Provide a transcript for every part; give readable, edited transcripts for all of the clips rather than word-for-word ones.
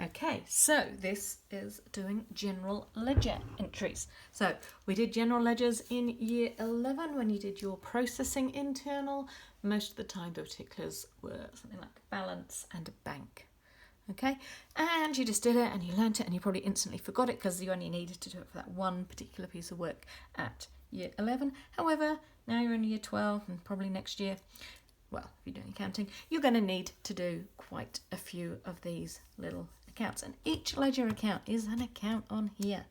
Okay, so this is doing general ledger entries. So we did general ledgers in year 11 when you did your processing internal. Most of the time the particulars were something like balance and a bank. Okay, and you just did it and you learnt it and you probably instantly forgot it because you only needed to do it for that one particular piece of work at year 11. However, now you're in year 12 and probably next year, well, if you're doing accounting, you're going to need to do quite a few of these little accounts. And each ledger account is an account on here.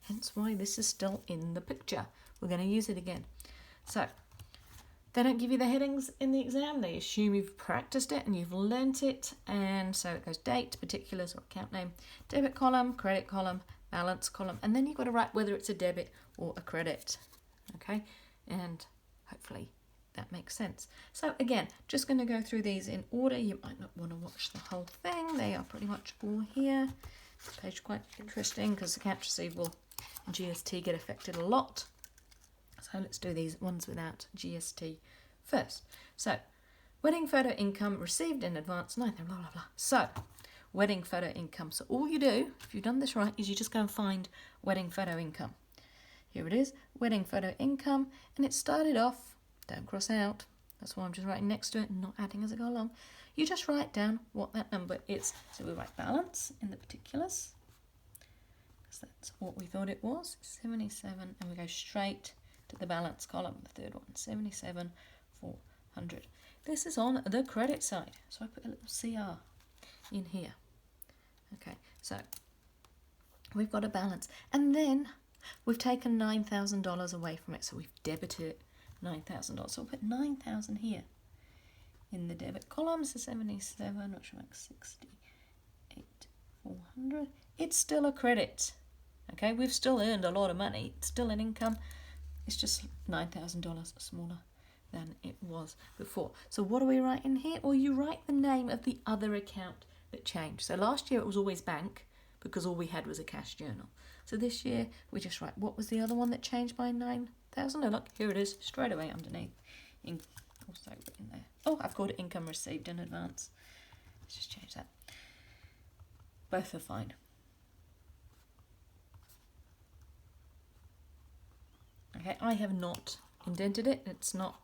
Hence why this is still in the picture. We're going to use it again. So, they don't give you the headings in the exam. They assume you've practiced it and you've learnt it. And so it goes date, particulars or account name, debit column, credit column, balance column. And then you've got to write whether it's a debit or a credit. Okay, and hopefully that makes sense. So again, just going to go through these in order. You might not want to watch the whole thing. They are pretty much all here. This page is quite interesting because accounts receivable and GST get affected a lot. So let's do these ones without GST first. So wedding photo income received in advance, blah, blah, blah. So wedding photo income. So all you do, if you've done this right, is you just go and find wedding photo income. Here it is, wedding photo income, and it started off, don't cross out, that's why I'm just writing next to it and not adding as I go along. You just write down what that number is. So we write balance in the particulars, because that's what we thought it was, 77, and we go straight to the balance column, the third one, 77,400. This is on the credit side, so I put a little CR in here. Okay, so we've got a balance, and then we've taken $9,000 away from it, so we've debited $9,000. So we'll put 9,000 here in the debit column. So 77, which makes 68,400. It's still a credit. Okay, we've still earned a lot of money. It's still an income. It's just $9,000 smaller than it was before. So what do we write in here? Well, you write the name of the other account that changed. So last year it was always bank because all we had was a cash journal. So this year we just write what was the other one that changed by 9,000. Oh, look, here it is, straight away underneath. Also written there. Oh, I've called it income received in advance. Let's just change that. Both are fine. Okay, I have not indented it. It's not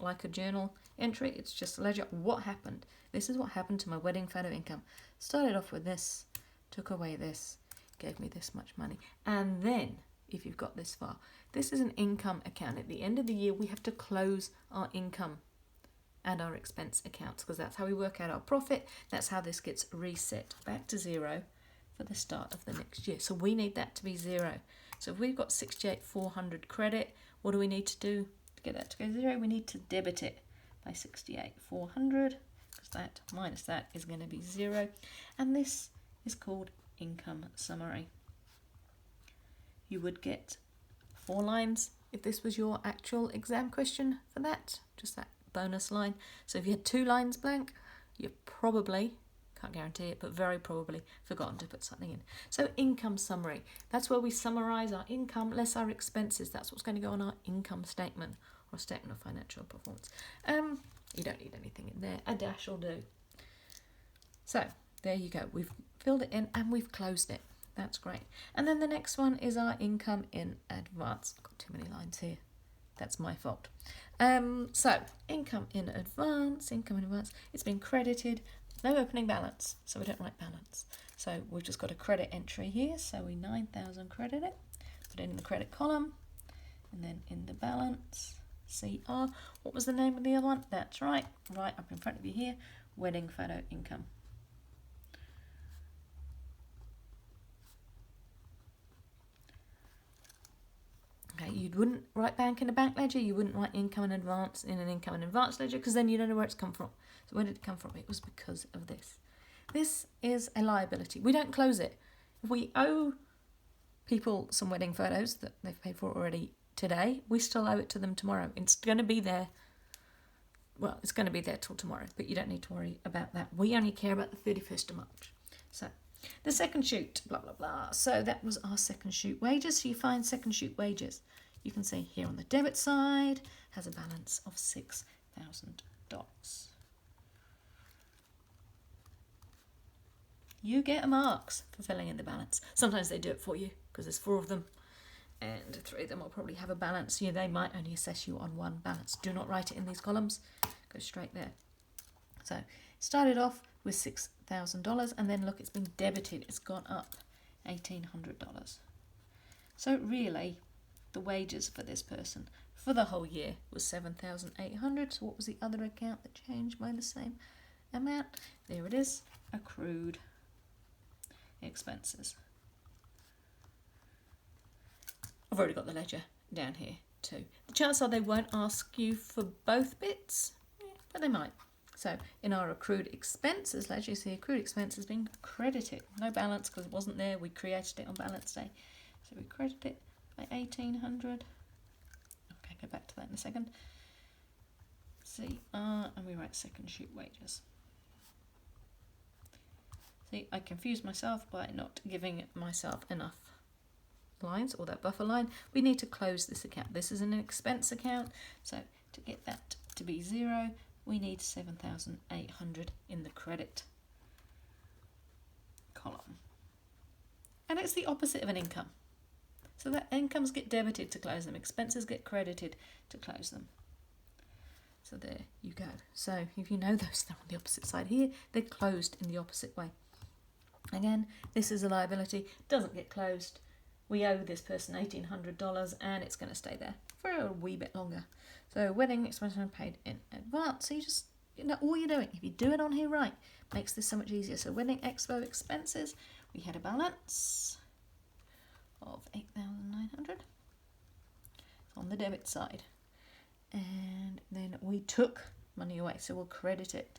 like a journal entry. It's just a ledger. What happened? This is what happened to my wedding photo income. Started off with this, took away this, gave me this much money. And then, if you've got this far, this is an income account. At the end of the year, we have to close our income and our expense accounts because that's how we work out our profit. That's how this gets reset back to zero for the start of the next year. So we need that to be zero. So if we've got 68,400 credit, what do we need to do to get that to go zero? We need to debit it by 68,400 because that minus that is going to be zero. And this is called income summary. You would get 4 lines if this was your actual exam question for that, just that bonus line. So if you had 2 lines blank, you probably, can't guarantee it, but very probably forgotten to put something in. So income summary, that's where we summarize our income less our expenses. That's what's going to go on our income statement or statement of financial performance. You don't need anything in there. A dash will do. So there you go. We've filled it in and we've closed it. That's great. And then the next one is our income in advance. I've got too many lines here. That's my fault. So income in advance. It's been credited. No opening balance, so we don't write balance. So we've just got a credit entry here. So we 9,000 credit it. Put it in the credit column. And then in the balance, CR. What was the name of the other one? That's right. Right up in front of you here. Wedding photo income. Okay, you wouldn't write bank in a bank ledger, you wouldn't write income in advance in an income in advance ledger because then you don't know where it's come from. So where did it come from? It was because of this. This is a liability. We don't close it. If we owe people some wedding photos that they've paid for already today, we still owe it to them tomorrow. It's going to be there. Well, it's going to be there till tomorrow, but you don't need to worry about that. We only care about the 31st of March. So the second shoot, blah, blah, blah. So that was our second shoot wages. So you find second shoot wages. You can see here on the debit side has a balance of $6,000. you get marks for filling in the balance. Sometimes they do it for you because there's 4 of them and 3 of them will probably have a balance. They might only assess you on one balance. Do not write it in these columns. Go straight there. So started off with $6,000 and then look, it's been debited. It's gone up $1,800. So really, the wages for this person for the whole year was $7,800. So what was the other account that changed by the same amount? There it is, accrued expenses. I've already got the ledger down here too. The chances are they won't ask you for both bits, but they might. So in our accrued expenses ledger, you see accrued expenses being credited. No balance because it wasn't there. We created it on balance day. So we credited it by $1,800. Okay, go back to that in a second. CR, and we write second shoot wages. See, I confused myself by not giving myself enough lines, or that buffer line. We need to close this account. This is an expense account, so to get that to be 0, we need 7,800 in the credit column. And it's the opposite of an income. So that incomes get debited to close them, expenses get credited to close them. So there you go. So if you know those, they're on the opposite side here, they're closed in the opposite way. Again, this is a liability, doesn't get closed. We owe this person $1,800 and it's going to stay there for a wee bit longer. So wedding expenses are paid in advance. So you just, all you're doing, if you do it on here right, makes this so much easier. So wedding expo expenses, we had a balance of 8,900 on the debit side. And then we took money away, so we'll credit it.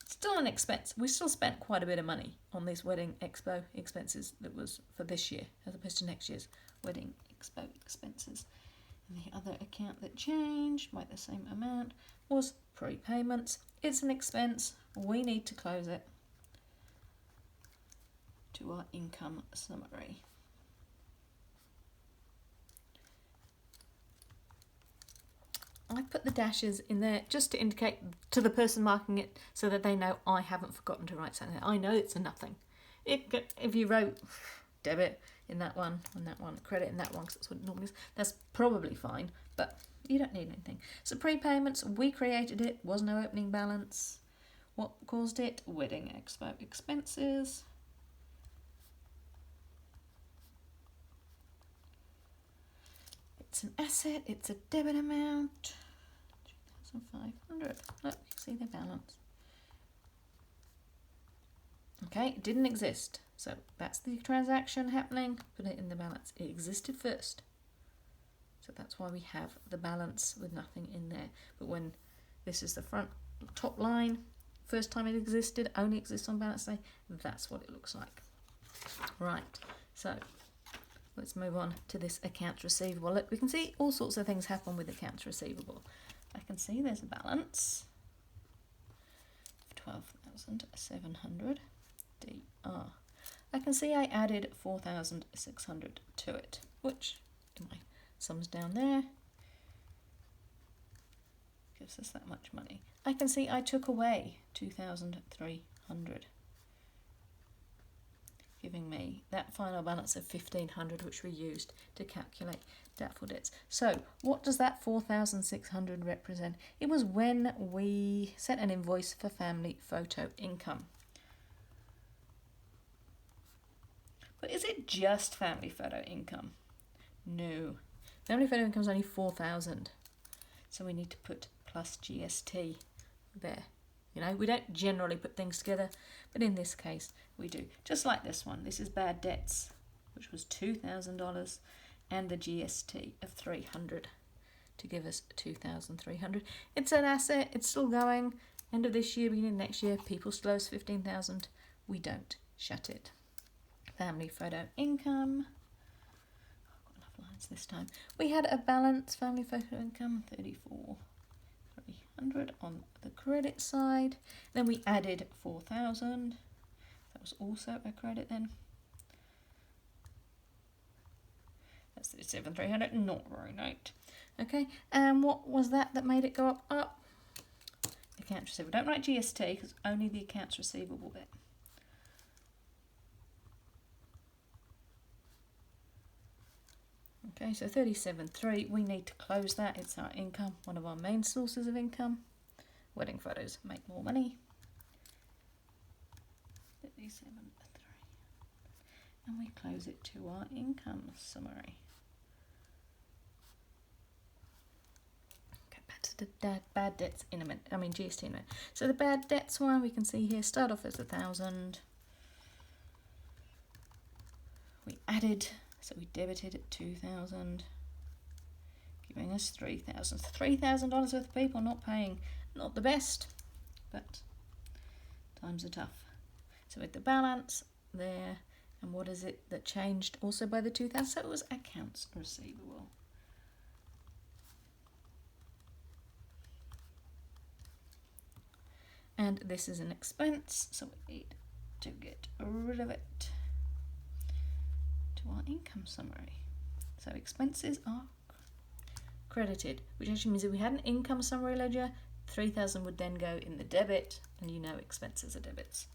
Still an expense. We still spent quite a bit of money on these wedding expo expenses that was for this year as opposed to next year's wedding expo expenses. And the other account that changed by the same amount was prepayments. It's an expense. We need to close it to our income summary. I put the dashes in there just to indicate to the person marking it so that they know I haven't forgotten to write something. I know it's a nothing. If you wrote debit in that one and that one, credit in that one, because that's what it normally is, that's probably fine, but you don't need anything. So prepayments, we created it, was no opening balance. What caused it? Wedding expo expenses. It's an asset, it's a debit amount, 2,500. Look, you see the balance. Okay, it didn't exist. So that's the transaction happening, put it in the balance. It existed first. So that's why we have the balance with nothing in there. But when this is the front top line, first time it existed, only exists on balance day, that's what it looks like. Right, so let's move on to this accounts receivable. Look, we can see all sorts of things happen with accounts receivable. I can see there's a balance of 12,700 DR. I can see I added 4,600 to it, which in my sums down there gives us that much money. I can see I took away 2,300. Giving me that final balance of 1,500, which we used to calculate doubtful debts. So what does that 4,600 represent? It was when we sent an invoice for family photo income. But is it just family photo income? No. Family photo income is only 4,000. So we need to put plus GST there. We don't generally put things together, but in this case we do. Just like this one, this is bad debts, which was $2,000, and the GST of 300 to give us 2,300. It's an asset, it's still going. End of this year, beginning of next year, people still owe us 15,000. We don't shut it. Family photo income. I've got enough lines this time. We had a balance, family photo income, 34,300 on the credit side. Then we added 4,000. That was also a credit then. That's 37,300, not very right. Okay, and what was that made it go up? accounts receivable. Don't write GST because only the accounts receivable bit. Okay, so 37.3, we need to close that. It's our income, one of our main sources of income. Wedding photos make more money. 37.3. And we close it to our income summary. Okay, back to the bad debts in a minute. I mean GST in a minute. So the bad debts one, we can see here, start off as 1,000. We added, so we debited at 2,000, giving us 3,000. $3,000 worth of people not paying. Not the best, but times are tough. So with the balance there, and what is it that changed also by the 2,000? So it was accounts receivable. And this is an expense, so we need to get rid of it to our income summary. So expenses are credited, which actually means if we had an income summary ledger, 3,000 would then go in the debit, and you know expenses are debits.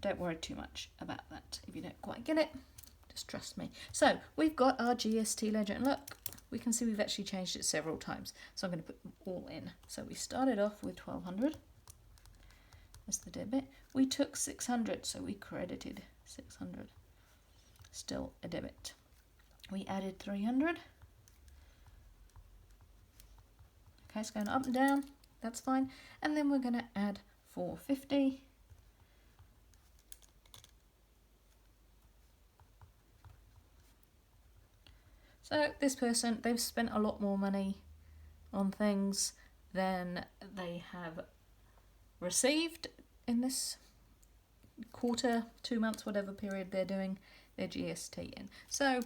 Don't worry too much about that if you don't quite get it. Just trust me. So we've got our GST ledger, and look, we can see we've actually changed it several times. So I'm going to put them all in. So we started off with 1,200 as the debit. We took 600, so we credited 600. Still a debit. We added 300. Okay, it's going up and down. That's fine. And then we're going to add 450. So this person, they've spent a lot more money on things than they have received in this quarter, 2 months, whatever period they're doing their GST in. So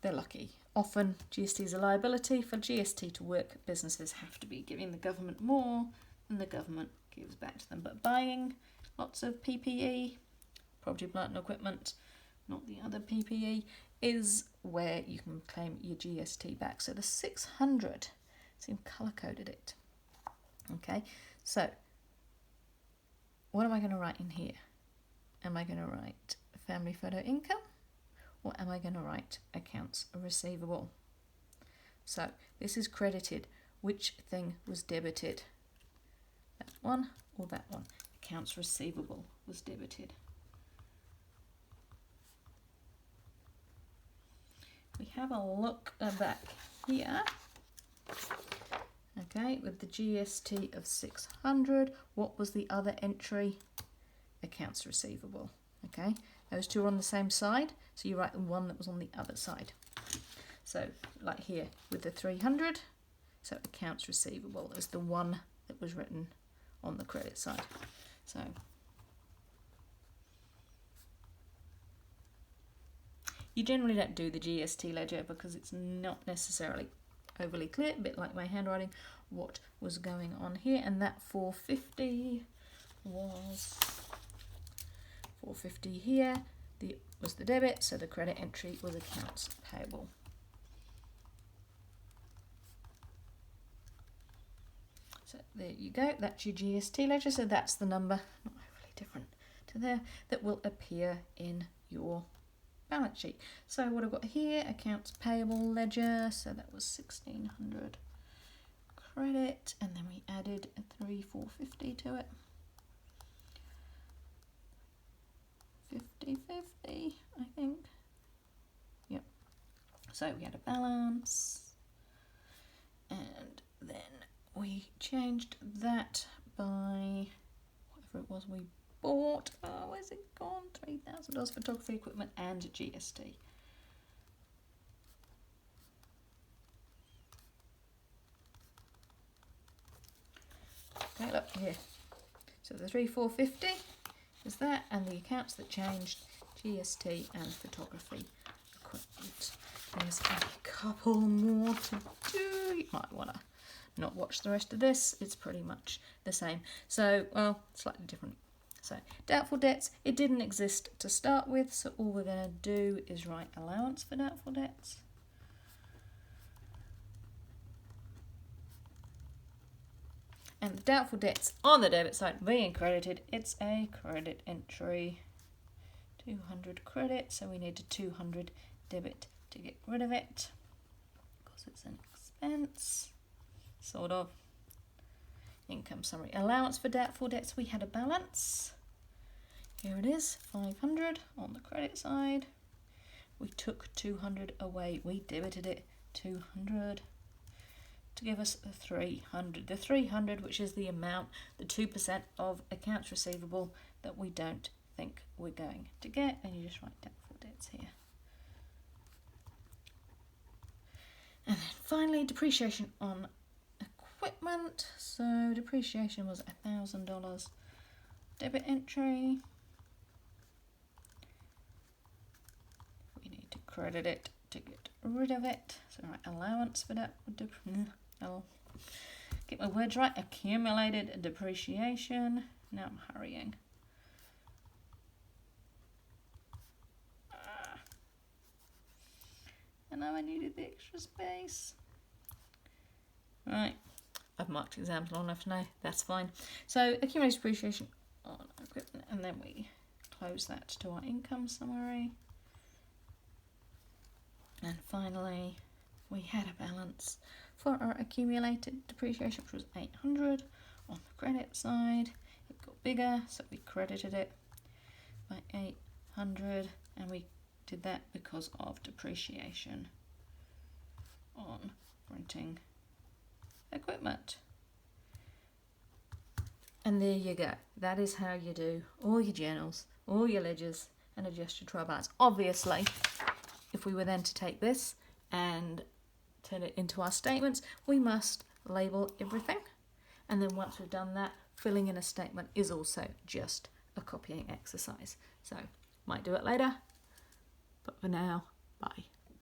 they're lucky. Often GST is a liability. For GST to work, businesses have to be giving the government more than the government gives back to them. But buying lots of PPE, property, plant and equipment, not the other PPE, is where you can claim your GST back. So the 600, see I've colour-coded it. Okay, so what am I going to write in here? Am I going to write family photo income, or am I going to write accounts receivable? So this is credited. Which thing was debited? That one or that one? Accounts receivable was debited. We have a look back here. Okay, with the GST of 600, what was the other entry? Accounts receivable. Okay, those two are on the same side, so you write the one that was on the other side. So, like here with the 300, so accounts receivable is the one that was written on the credit side. So you generally don't do the GST ledger because it's not necessarily overly clear, a bit like my handwriting, what was going on here. And that 450 was 450 here. Was the debit, so the credit entry was accounts payable. So there you go, that's your GST ledger. So that's the number, not overly different to there, that will appear in your balance sheet. So what I've got here, accounts payable ledger, so that was 1,600 credit, and then we added a 3,450 to it. 50-50, I think. Yep. So we had a balance, and then we changed that by whatever it was we bought. Oh, where's it gone? $3,000 photography equipment and GST. Okay, look here. So the 3,450 is that, and the accounts that changed, GST and photography equipment. There's a couple more to do. You might want to not watch the rest of this. It's pretty much the same. So, well, slightly different. So, doubtful debts, it didn't exist to start with, so all we're going to do is write allowance for doubtful debts. And the doubtful debts on the debit side being credited, it's a credit entry. 200 credit, so we need a 200 debit to get rid of it because it's an expense, sort of. Income summary. Allowance for doubtful debts, we had a balance. Here it is, 500 on the credit side. We took 200 away, we debited it 200 to give us 300. The 300, which is the amount, the 2% of accounts receivable that we don't think we're going to get, and you just write doubtful debts here. And then finally, depreciation on equipment. So depreciation was $1,000 debit entry. We need to credit it to get rid of it. So right, allowance for that. I'll get my words right. Accumulated depreciation. Now I'm hurrying. I know I needed the extra space. Right, I've marked exams long enough to know, that's fine. So accumulated depreciation on equipment, and then we close that to our income summary. And finally, we had a balance for our accumulated depreciation, which was 800 on the credit side. It got bigger, so we credited it by 800, and we did that because of depreciation on printing equipment. And there you go. That is how you do all your journals, all your ledgers, and adjust your trial balance. Obviously, if we were then to take this and turn it into our statements, we must label everything. And then once we've done that, filling in a statement is also just a copying exercise. So, might do it later. But for now, bye.